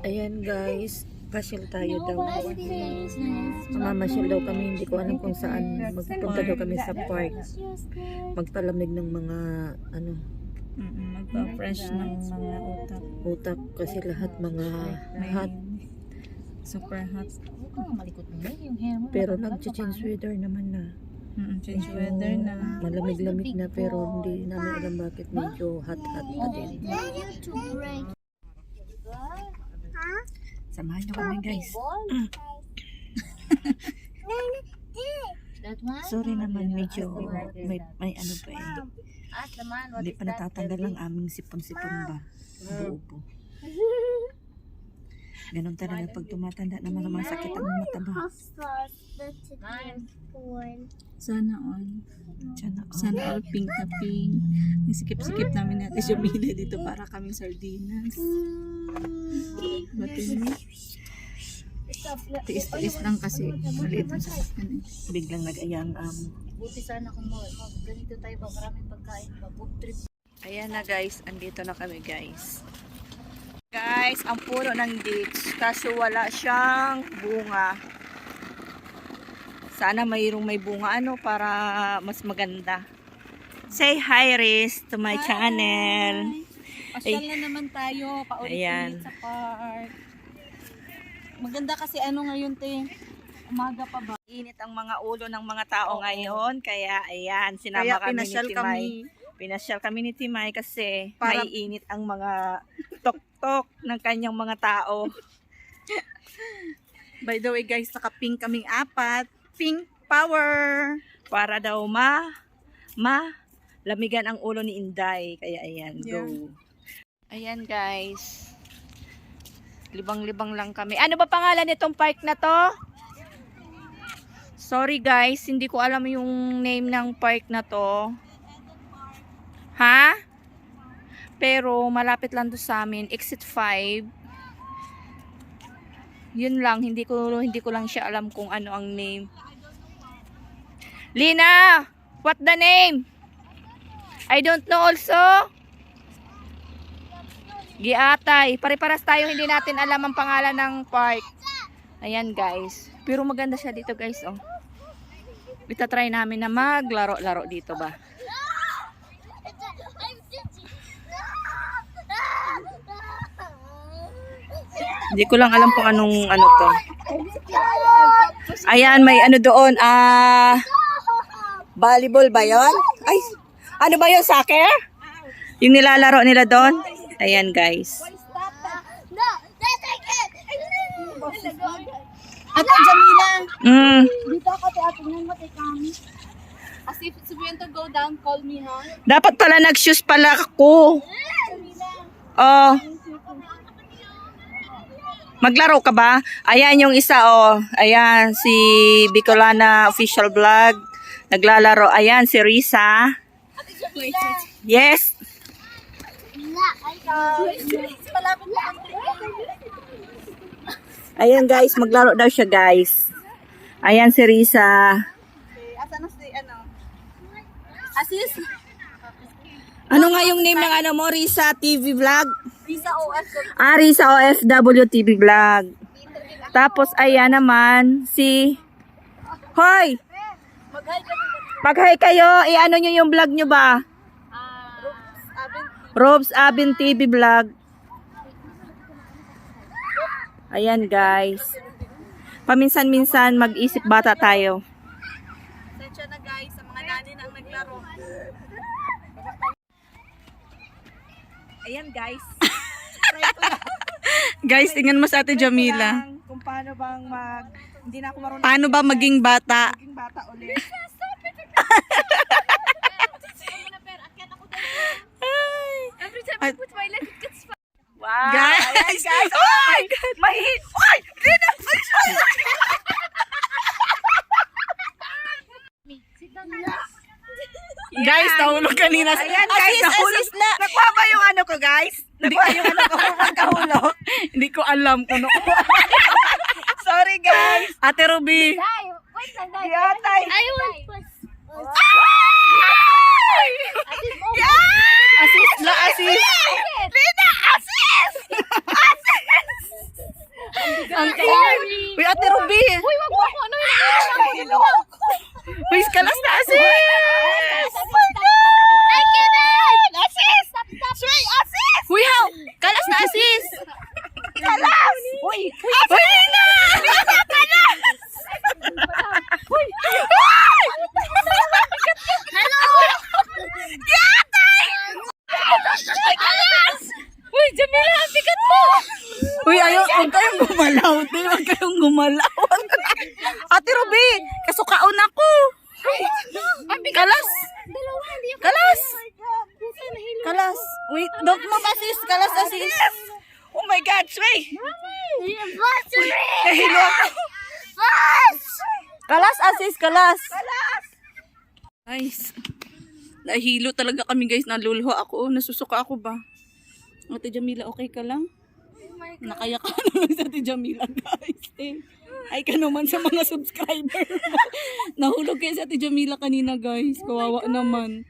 Ayan guys, pasyal tayo daw. Mamamasyal daw kami, hindi ko alam kung saan. Magpunta daw kami sa park. Magpalamig ng mga ano, magpa-fresh ng mga utak kasi lahat mga hot. Super hot. Pero nag-change weather naman na. Change weather na. Malamig-lamig na pero hindi namin alam bakit medyo hot-hot pa din. Samahan niyo kami guys. Sorry naman, medyo may ano pa eh. Hindi pa natatanggal ang aming sipon-sipon ba. Ubo-ubo. Ganon talaga pag tumatanda naman masakit ang mata ba. Sana all. Sana all pink na pink. Sikip-sikip namin natin siya Jamila dito para kaming sardinas. Batin tiis-tiis lang kasi maliit ang sasakyan eh. Biglang nag-ayang Buti sana kung ganito tayo ba maraming pagkain ba food trip. Ayan na guys, andito na kami guys. Guys, ang puno ng dates kaso wala siyang bunga. Sana mayroong may bunga ano para mas maganda. Say hi Riz to my channel. Pasyal na naman tayo, paulit-ulit sa park. Maganda kasi ano ngayon te, umaga pa ba? Init ang mga ulo ng mga tao ngayon, kaya ayan, sinama kami ni Timay. Pinasyal kami ni Timay kasi Para maiinit ang mga tok-tok ng kanyang mga tao. By the way guys, naka-pink kaming apat. Pink power! Para daw lamigan ang ulo ni Inday. Kaya ayan, go. Ayan guys. Libang-libang lang kami. Ano ba pangalan nitong park na to? Sorry guys, hindi ko alam yung name ng park na to. Ha? Pero malapit lang to sa amin, exit 5. Yun lang, hindi ko lang siya alam kung ano ang name. Lina, what the name? I don't know also. Giatay, pare-paras tayo hindi natin alam ang pangalan ng park. Ayan guys. Pero maganda siya dito guys, oh. Itatry namin na maglaro-laro dito ba. Hindi ko lang alam kung anong ano to. Ayan, may ano doon, volleyball ba yun? Ay, ano ba yun, soccer? Yung nilalaro nila doon? Ayan guys. Ate Jamila! Dito ako te atin mo te kami. As if it's going to go down, call me ha? Dapat pala nag-shoes pala ako. Oh. Maglaro ka ba? Ayan yung isa oh. Ayan si Bicolana official vlog. Naglalaro. Ayan si Risa. Yes. Ayan guys, maglaro daw siya guys. Ayan si Risa. Asa na si ano? Asis? Ano nga yung name ng ano mo? Risa TV vlog? Risa OF. Risa OFW TV vlog. Tapos ayan naman si Hoy! Mag-hi kayo. I-ano nyo yung vlog nyo ba? Robs Abin TV vlog. Ayan guys. Paminsan-minsan mag-isip bata tayo. Sensya na guys sa mga nani na ang naglaro. Ayan guys. Guys, tingnan mo sa Ate Jamila. Kung paano bang hindi na ako marunong Paano ba maging bata? maging bata ulit. Every time I put my leg it gets fun. Wow. Guys! Ayan guys. Oh my God. Mahihit. Oy! Lina! Sit down. Guys, nahulog kanina. Ayan guys. Nahulog. Nagpaba yung ano ko guys. Nagpaba yung ano ko. Magkahulog. Hindi ko alam kung ano. Sorry guys. Ate Ruby. Wait lang guys. Yatay. I want Assist la assist. Lina! Assist! Assist! Uy, Ate Ruby. Uy, wag mo ako. Ano yun? Uy, kalas na asis. I can't! Asis! Sway, Asis! Uy, how? Kalas na asis. Kalas! Uy, na! Kalas! Uy! Hello! Uy, Jamila, ang bigat mo! Uy, ayaw, huwag kayong gumalaw. Huwag kayong gumalaw. Ate Ruby, kasukaon ako. Kalas! Kalas! Kalas! Uy, don't move, asis. Kalas, asis. Oh my God, Sway! Nahilo ako. Kalas, asis, kalas. Guys, nahilo talaga kami guys. Naluluha ako. Nasusuka ako ba? Ate Jamila, okay ka lang? Nakaya ka naman sa Ate Jamila, guys. Ay ka naman sa mga subscriber mo. Nahulog kayo sa Ate Jamila kanina, guys. Kawawa naman.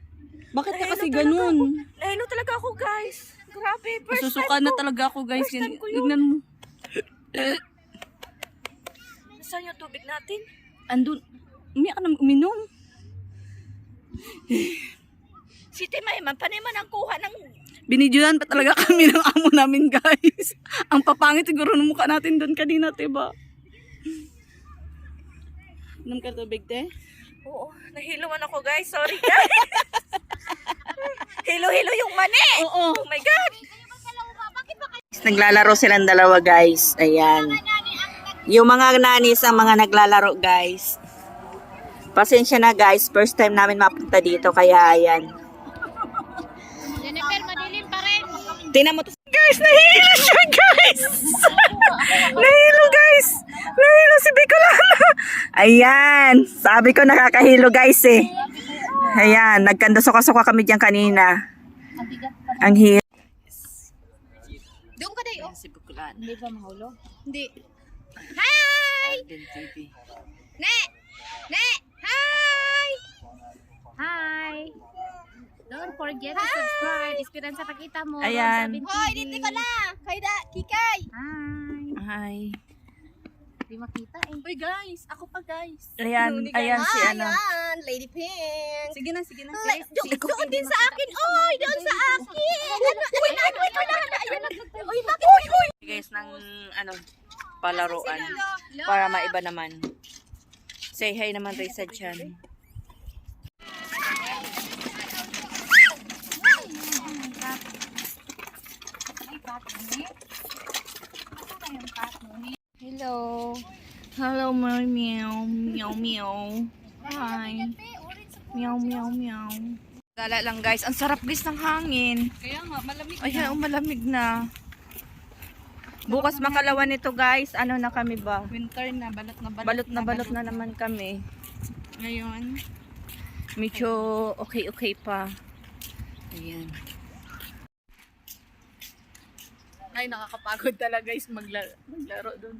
Bakit ka kasi ganun? Nahilo talaga ako, guys. Grabe, Nasusuka na talaga ako, guys. Tignan mo. Saan yung tubig natin? Andun. Umiyak ka naman uminom. Si Timay, panay man ang kuha ng... Binidyohan pa talaga kami ng amo namin, guys. Ang papangit siguro ng mukha natin doon kanina, diba? Inom ka tubig, te? Oo, nahiluan ako, guys. Sorry, guys. Hilo-hilo yung mani. Oo. Oh my God. Naglalaro silang dalawa, guys. Ayan. Yung mga nanis ang mga naglalaro, guys. Pasensya na, guys. First time namin mapunta dito, kaya ayan. Jennifer, madilim pa rin. Tingnan mo to. Guys, nahilo siya, guys. Nahilo, guys. Nahilo si Bicolana. Ayan. Sabi ko nakakahilo, guys, eh. Ayan. Nagkanda-suka-suka kami diyan kanina. Ang hilo. Doon ka dayo. Si Bicolana. Hindi ba mahulog? Hindi. Hi! TV. Ne! Ne! Hi! Hi! Don't forget to subscribe. Esperanza pakita mo. Ayan. Hoy, dito ka na. Kikay. Hi. Hi. Di makita eh. Uy, guys. Ako pa, guys. Ayan. Ayan si ano. Ayan, Lady Pink. Sige na, guys. Doon din sa akin. Oy, doon sa akin. Uy, Uy, bakit? Uy. Guys, ng ano, palaruan. Para maiba naman. Say hi naman tayo sa dyan. Hello. Hello, my meow. Meow, meow. Hi. Meow, meow, meow. Gala lang, guys. Ang sarap, guys, ng hangin. Kaya nga, malamig Ay, malamig na. Bukas makalawa nito, guys. Ano na kami ba? Winter na, Balot na naman kami. Ngayon. Medyo okay pa. Ayan. Ay, nakakapagod talaga guys maglaro doon.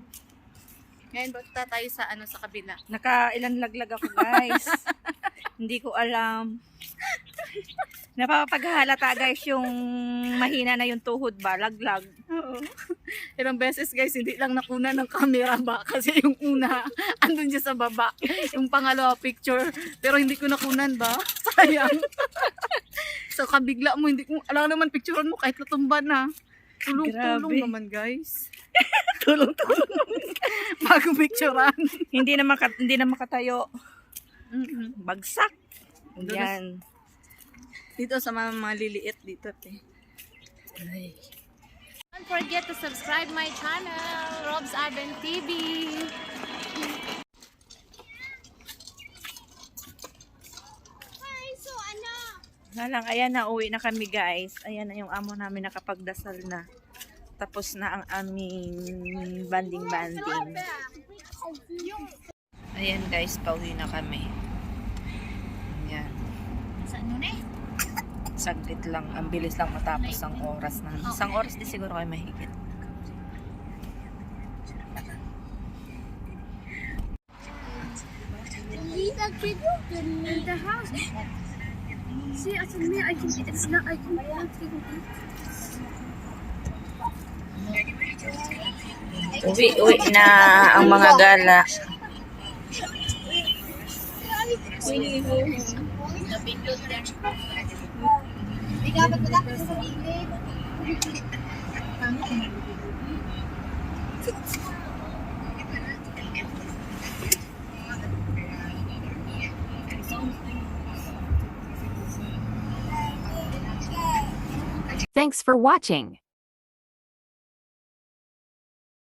Ngayon, basta tayo sa sa kabila. Nakailan laglag ako, guys. Hindi ko alam. Napapaghalata, guys, yung mahina na yung tuhod ba, laglag. Oo. Ilang beses guys, hindi lang nakuna ng camera ba? Kasi yung una, andun dyan sa baba. Yung pangalawa picture, pero hindi ko nakunan ba? Sayang. So kabigla mo, hindi ko, alam naman picturean mo kahit natumba na. Tulong-tulong Grabe. naman guys. Tulong-tulong. Bago picturean. hindi na makatayo. Mm-hmm. Bagsak. Yan. Dito sa mga liliit dito. Ay. Don't forget to subscribe my channel, Rob's Aben TV. Hi, so ano? Lang, ayan na, uwi na kami, guys. Ayan na yung amo namin nakapagdasal na. Tapos na ang aming banding-banding. Ayan, guys, pauwi na kami. Ayan. Saan nun eh? Saglit lang. Ang bilis lang matapos ang oras na. Isang oras di siguro kayo mahigit. In the house. See, I can I can it's not I can Uwi na ang mga gala. Thanks for watching.